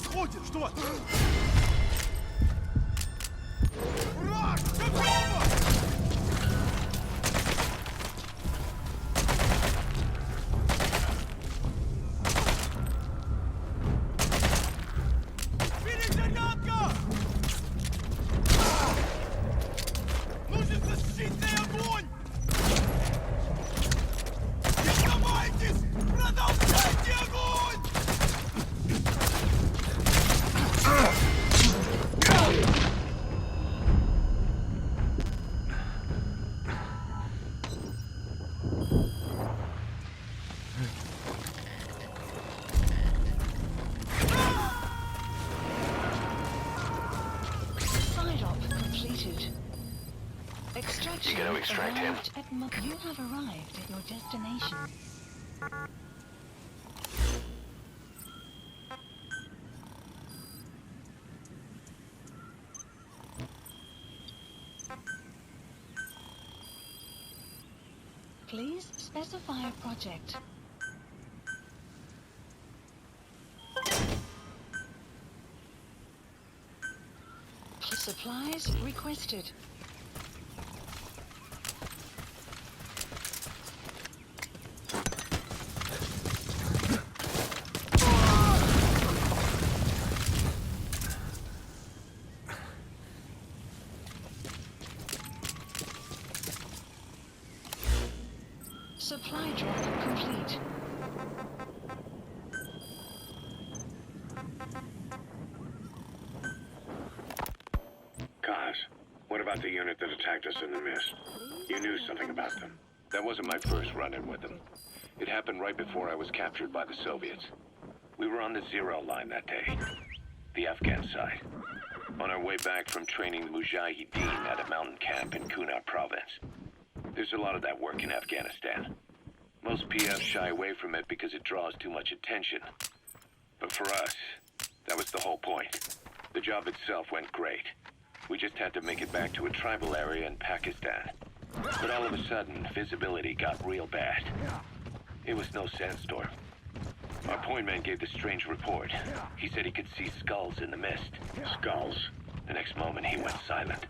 происходит? Что? Враг! Готово! Перезарядка! Нужен защитный огонь! Не сдавайтесь! Продолжайте огонь! You gonna extract him? You have arrived at your destination. Please specify a project. Supplies requested. Supply drop complete. Kaz, what about the unit that attacked us in the mist? You knew something about them. That wasn't my first run-in with them. It happened right before I was captured by the Soviets. We were on the zero line that day, the Afghan side, on our way back from training the Mujahideen at a mountain camp in Kunar province. There's a lot of that work in Afghanistan. Most PFs shy away from it because it draws too much attention. But for us, that was the whole point. The job itself went great. We just had to make it back to a tribal area in Pakistan. But all of a sudden, visibility got real bad. It was no sandstorm. Our point man gave this strange report. He said he could see skulls in the mist. Skulls. The next moment, he went silent.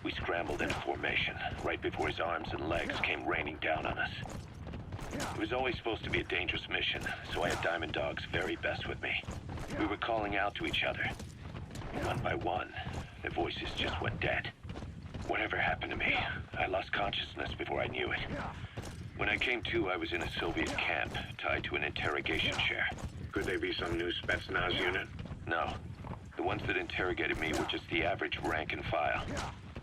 We scrambled into formation, right before his arms and legs came raining down on us. It was always supposed to be a dangerous mission, so I had Diamond Dog's very best with me. We were calling out to each other. One by one, their voices just went dead. Whatever happened to me, I lost consciousness before I knew it. When I came to, I was in a Soviet camp, tied to an interrogation chair. Could they be some new Spetsnaz unit? No. The ones that interrogated me were just the average rank and file.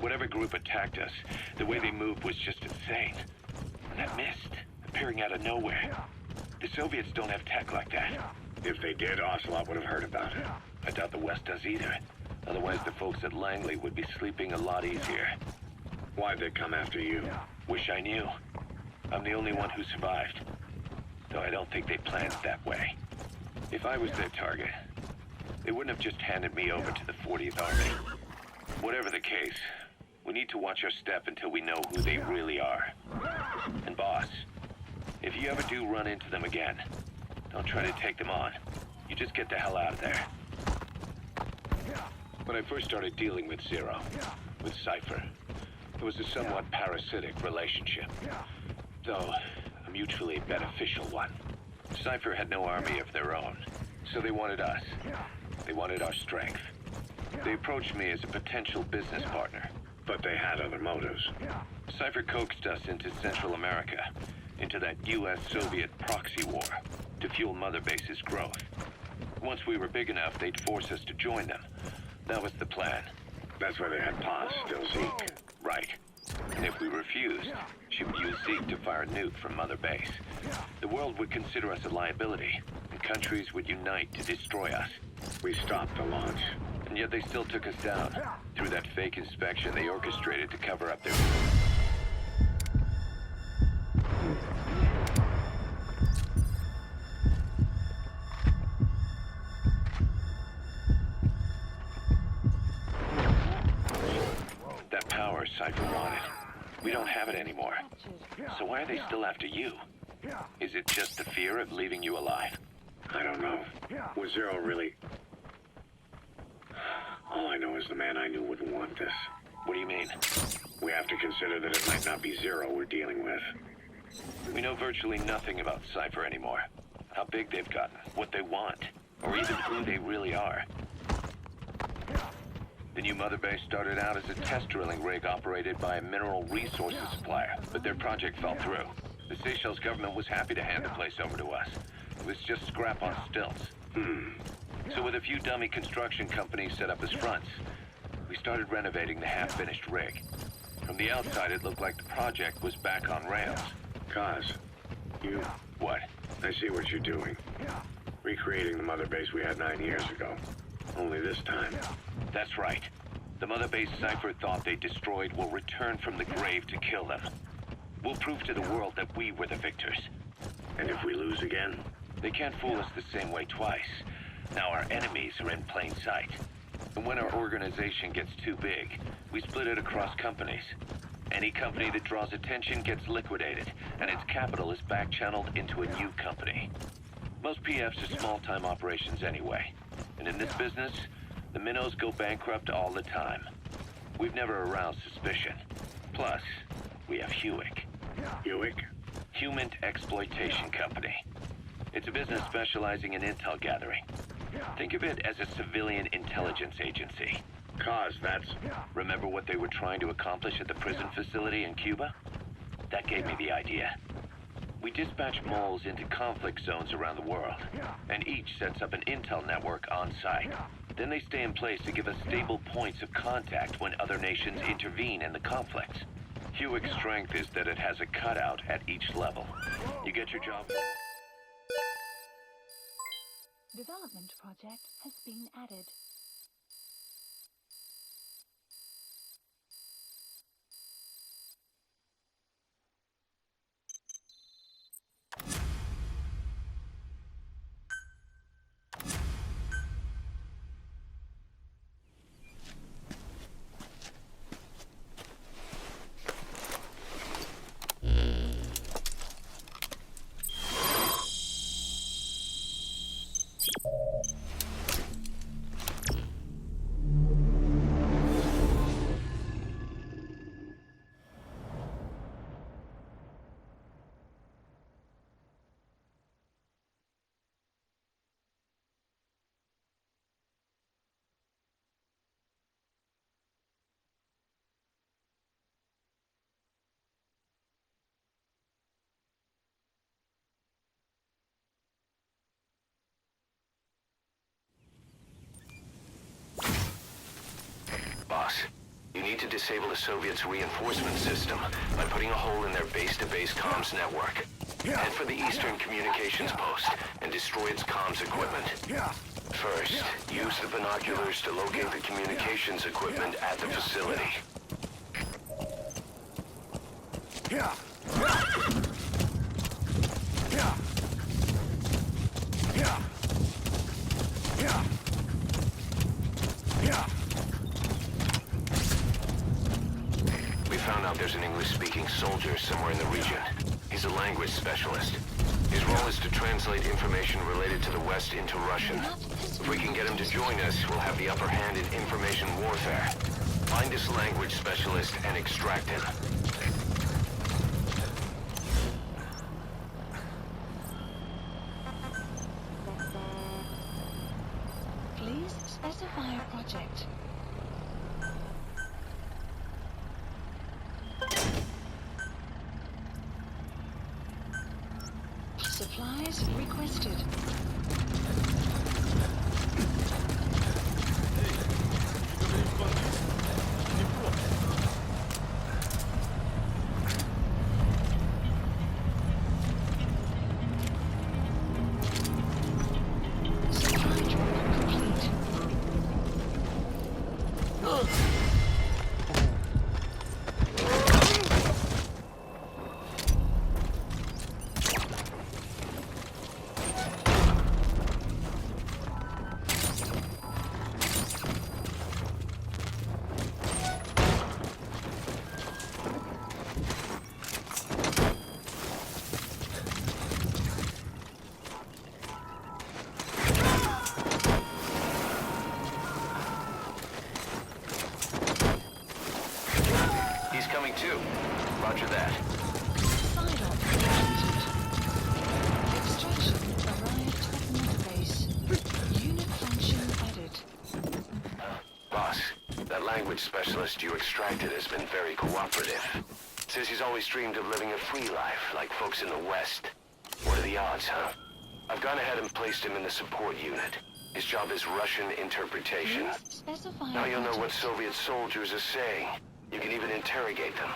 Whatever group attacked us, the way they moved was just insane. And that mist, appearing out of nowhere. The Soviets don't have tech like that. If they did, Ocelot would have heard about it. I doubt the West does either. Otherwise, the folks at Langley would be sleeping a lot easier. Why'd they come after you? Wish I knew. I'm the only one who survived. Though I don't think they planned it that way. If I was their target, they wouldn't have just handed me over to the 40th Army. Whatever the case, we need to watch our step until we know who they really are. And boss, if you ever do run into them again, don't try to take them on. You just get the hell out of there. When I first started dealing with Zero, with Cypher, it was a somewhat parasitic relationship, though a mutually beneficial one. Cypher had no army of their own, so they wanted us. They wanted our strength. They approached me as a potential business partner. But they had other motives. Cypher coaxed us into Central America, into that US-Soviet proxy war, to fuel Mother Base's growth. Once we were big enough, they'd force us to join them. That was the plan. That's why they had Paz, still Zeke. Right. And if we refused, she would use Zeke to fire a nuke from Mother Base. The world would consider us a liability, and countries would unite to destroy us. We stopped the launch. And yet they still took us down. Through that fake inspection they orchestrated to cover up their... That power Cypher wanted. We don't have it anymore. So why are they still after you? Is it just the fear of leaving you alive? I don't know. Was Zero really... the man I knew wouldn't want this. What do you mean? We have to consider that it might not be Zero we're dealing with. We know virtually nothing about Cypher anymore. How big they've gotten, what they want, or even who they really are. The new mother base started out as a test drilling rig operated by a mineral resources supplier, but their project fell through. The Seychelles government was happy to hand the place over to us. It was just scrap on stilts. So with a few dummy construction companies set up as fronts, we started renovating the half-finished rig. From the outside, it looked like the project was back on rails. Kaz, you... What? I see what you're doing. Recreating the mother base we had 9 years ago. Only this time. That's right. The mother base Cypher thought they destroyed will return from the grave to kill them. We'll prove to the world that we were the victors. And if we lose again? They can't fool us the same way twice. Now our enemies are in plain sight. And when our organization gets too big, we split it across companies. Any company that draws attention gets liquidated, and its capital is back-channeled into a new company. Most PFs are small-time operations anyway. And in this business, the minnows go bankrupt all the time. We've never aroused suspicion. Plus, we have Hewick. Hewick? Human Exploitation Company. It's a business specializing in intel gathering. Think of it as a civilian intelligence agency. Kaz, that's... Remember what they were trying to accomplish at the prison facility in Cuba? That gave me the idea. We dispatch moles into conflict zones around the world, and each sets up an intel network on site. Then they stay in place to give us stable points of contact when other nations intervene in the conflicts. Hewick's strength is that it has a cutout at each level. You get your job... Development project has been added. Boss, you need to disable the Soviets' reinforcement system by putting a hole in their base-to-base comms network. Head for the Eastern Communications Post and destroy its comms equipment. First, use the binoculars to locate the communications equipment at the facility. We found out there's an English-speaking soldier somewhere in the region. He's a language specialist. His role is to translate information related to the West into Russian. If we can get him to join us, we'll have the upper hand in information warfare. Find this language specialist and extract him. Please specify a project. Supplies requested. Supply drop complete. incoming too. Roger that. Side op completed. Extraction arrived at motorbase. Unit function added. Boss, that language specialist you extracted has been very cooperative. Says he's always dreamed of living a free life, like folks in the West. What are the odds, huh? I've gone ahead and placed him in the support unit. His job is Russian interpretation. Please specify Now you'll know what project. Soviet soldiers are saying. You can even interrogate them.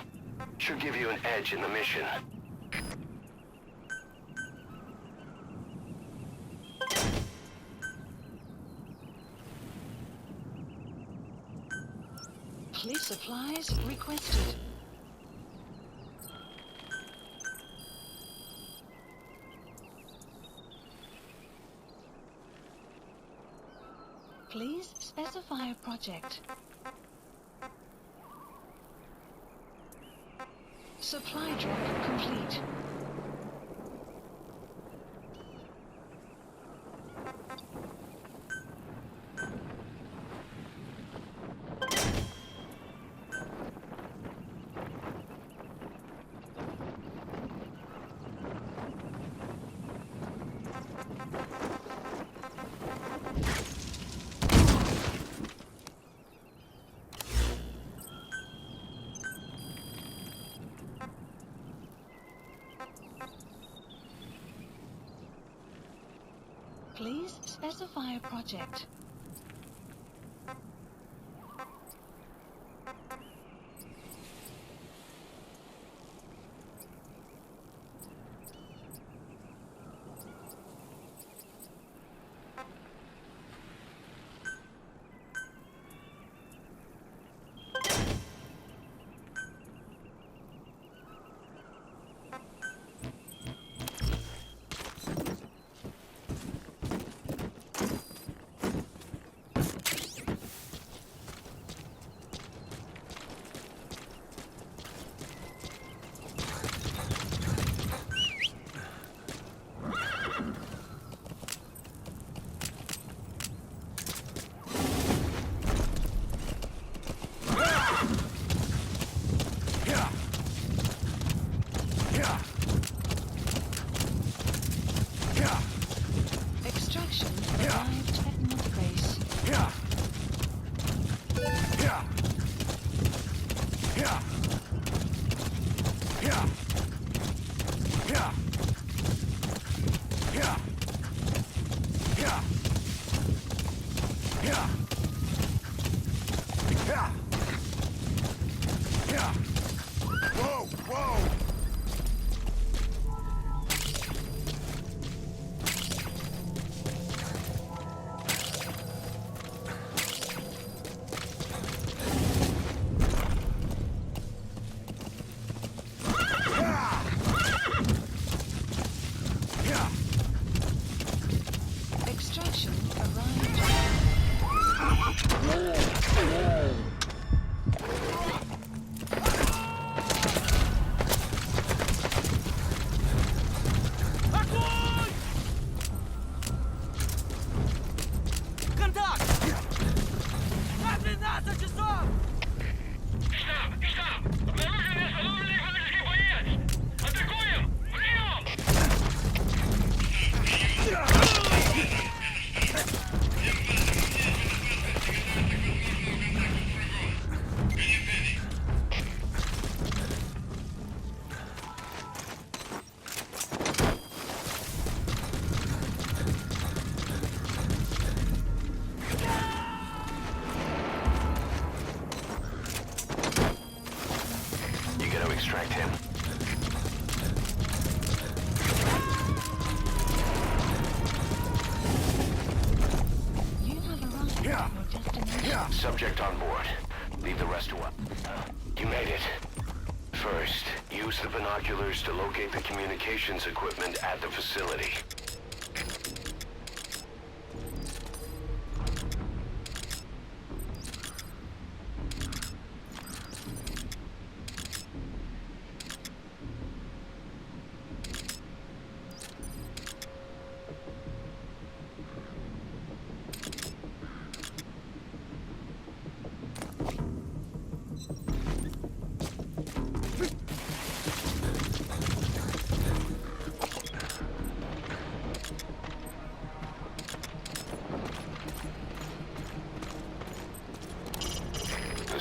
Should give you an edge in the mission. Police supplies requested. Please specify a project. Supply drop complete. Please specify a project. Extraction arrived at motorbase. Whoa, whoa! Extraction arrived. Огонь! Контакт! На 12 часов! Штаб! Обнаружен остановленный вражеский боец! Атакуем! Прием! You gotta extract him. You have arrived at your destination. Subject on board. Leave the rest to us. You made it. First, use the binoculars to locate the communications equipment at the facility.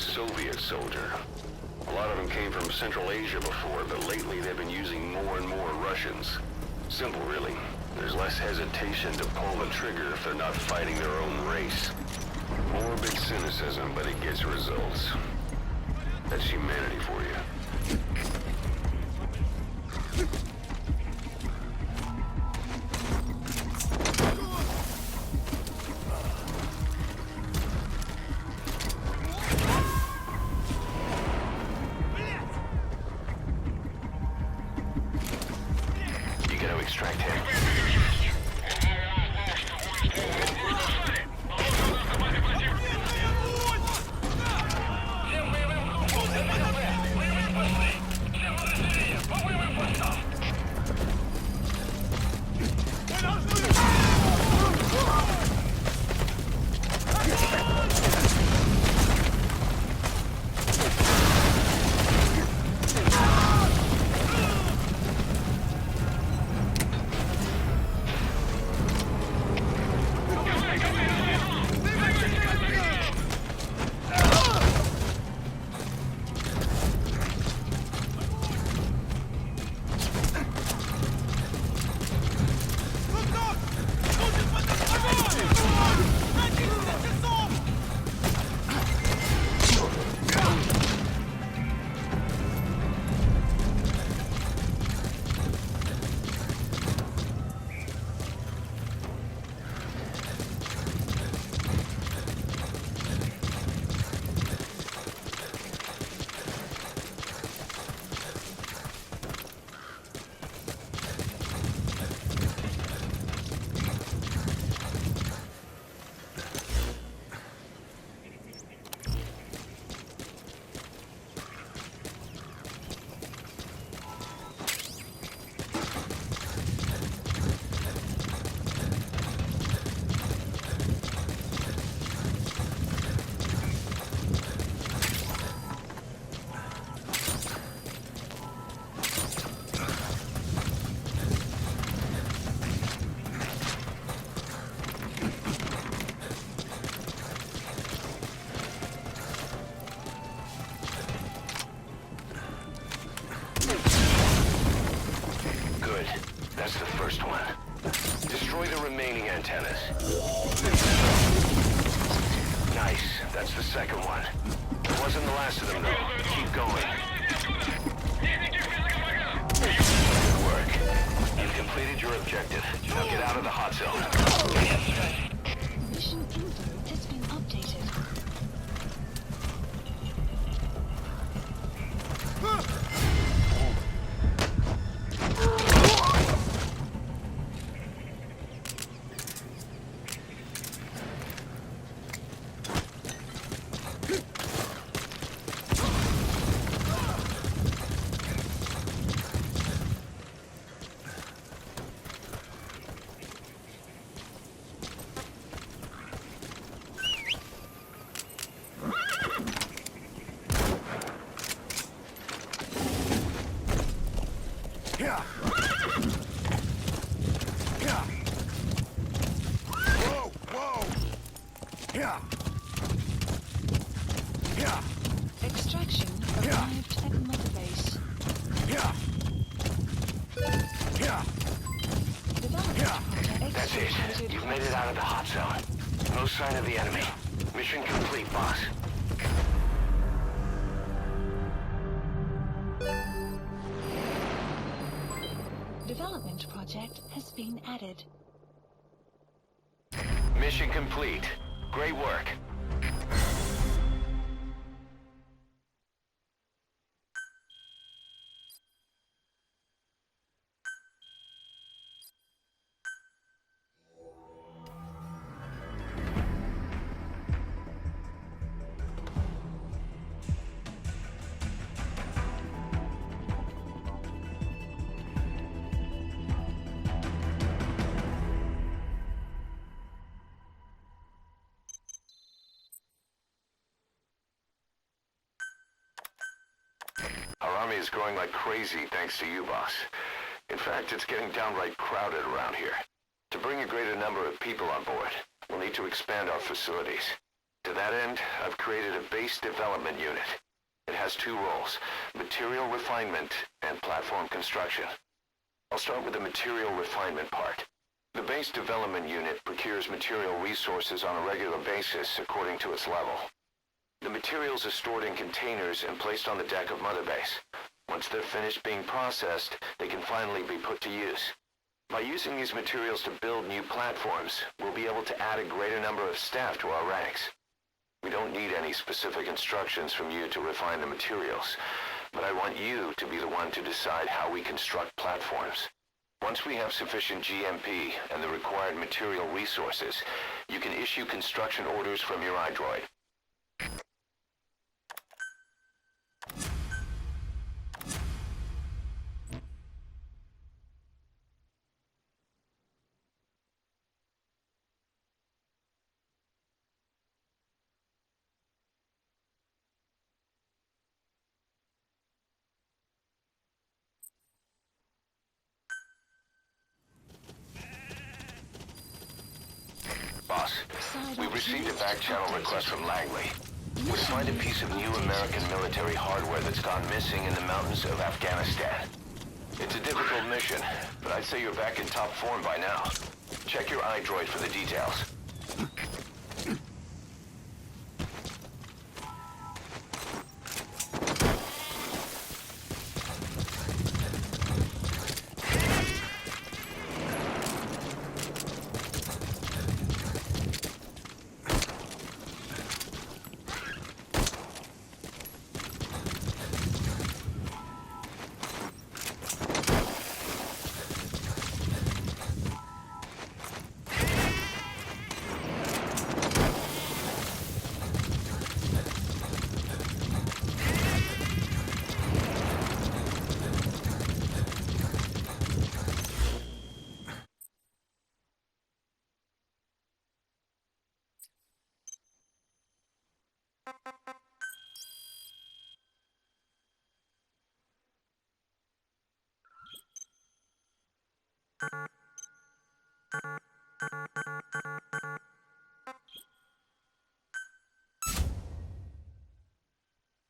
Soviet soldier. A lot of them came from Central Asia before, but lately they've been using more and more Russians. Simple, really. There's less hesitation to pull the trigger if they're not fighting their own race. Morbid cynicism, but it gets results. That's humanity for you. You gotta extract him. That's the first one. Destroy the remaining antennas. Nice. That's the second one. It wasn't the last of them, though. Keep going. Good work. You've completed your objective. Now get out of the hot zone. Mission info has been updated. Extraction arrived at Mother Base. That's it. You've made it out of the hot zone. No sign of the enemy. Mission complete, boss. Development project has been added. Mission complete. Great work. Our army is growing like crazy thanks to you, boss. In fact, it's getting downright crowded around here. To bring a greater number of people on board, we'll need to expand our facilities. To that end, I've created a base development unit. It has two roles, material refinement and platform construction. I'll start with the material refinement part. The base development unit procures material resources on a regular basis according to its level. The materials are stored in containers and placed on the deck of Mother Base. Once they're finished being processed, they can finally be put to use. By using these materials to build new platforms, we'll be able to add a greater number of staff to our ranks. We don't need any specific instructions from you to refine the materials, but I want you to be the one to decide how we construct platforms. Once we have sufficient GMP and the required material resources, you can issue construction orders from your iDroid. Boss, we've received a back channel request from Langley. We're to find a piece of new American military hardware that's gone missing in the mountains of Afghanistan. It's a difficult mission, but I'd say you're back in top form by now. Check your iDroid for the details.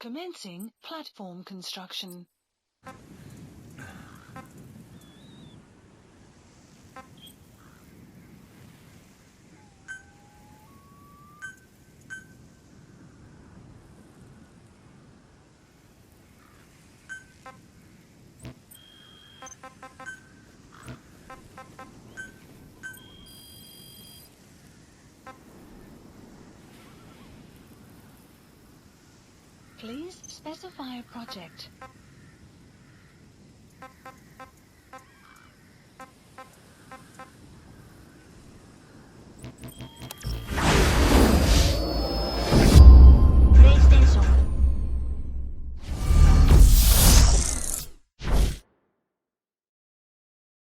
Commencing platform construction. Please specify a project.